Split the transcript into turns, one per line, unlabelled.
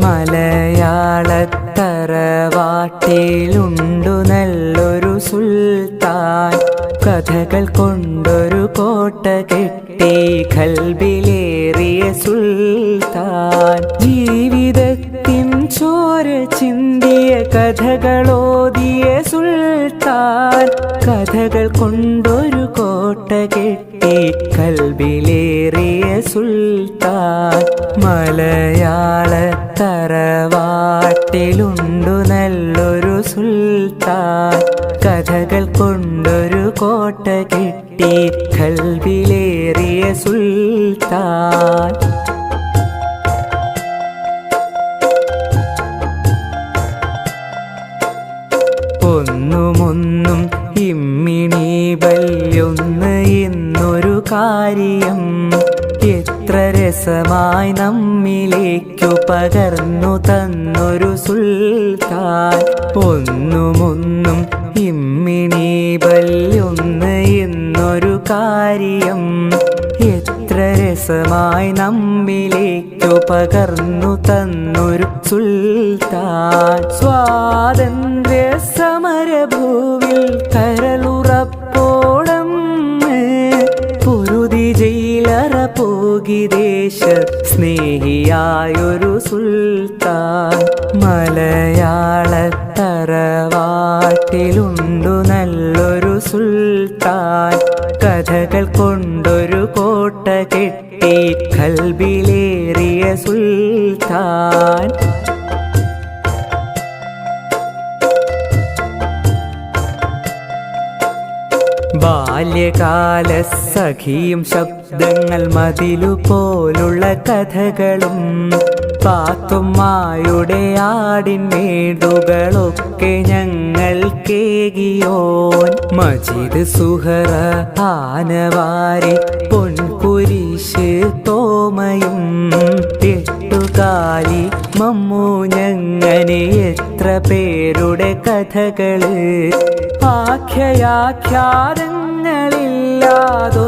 മലയാളത്തറവാട്ടിലുണ്ടു നല്ലൊരു സുൽത്താൻ. കഥകൾ കൊണ്ടൊരു കോട്ട കെട്ടി ഖൽബിലേറിയ സുൽത്താൻ. ജീവിതത്തിൻ ചോര ചിന്തിയ കഥകളോതിയ സുൽത്താൻ. കഥകൾ കൊണ്ടൊരു കോട്ട കെട്ടി ഖൽബിലേറിയ സുൽത്താൻ. മലയാളത്തറവാട്ടിലുണ്ടു നല്ലൊരു സുൽത്താൻ. കഥകൾ കൊണ്ടൊരു കോട്ട കെട്ടി ഖൽബിലേറിയ സുൽത്താൻ. ഒന്നുമൊന്നും ഇമ്മിണി ബല്യൊന്ന് എന്നൊരു കാര്യം എത്ര രസമായി നമ്മിലേക്കു പകർന്നു തന്നൊരു സുൽത്താൻ. ഒന്നുമൊന്നും ഇമ്മിണി ബല്യൊന്ന് എന്നൊരു കാര്യം എത്ര രസമായി നമ്മിലേക്കു പകർന്നു തന്നൊരു സുൽത്താൻ. സ്വാതന്ത്ര്യ സമരഭൂവിൽ കരളുറപ്പോളം പൊരുതി ജയിലറ പോകി ദേശ സ്നേഹിയായൊരു സുൽത്താൻ. മലയാളത്തറവാട്ടിലുണ്ടു നല്ലൊരു സുൽത്താൻ. കഥകൾ കൊണ്ടൊരു കോട്ട കെട്ടി ഖൽബിലേറിയ സുൽത്താൻ. ബാല്യകാല സഖിയും ശബ്ദങ്ങൾ മതിലുപോലുള്ള കഥകളും പാത്തുമ്മായുടെ ആടിൻമേടുകളൊക്കെ ഞങ്ങൾ കേകിയോൻ. മജീദ് സുഹറ ആനവാരി പൊൻകുരിശ് തോമയും എട്ടുകാലി മമ്മു ഞങ്ങനെ എത്ര പേരുടെ കഥകള് ആഖ്യാഖ്യാതങ്ങളില്ലാതൊ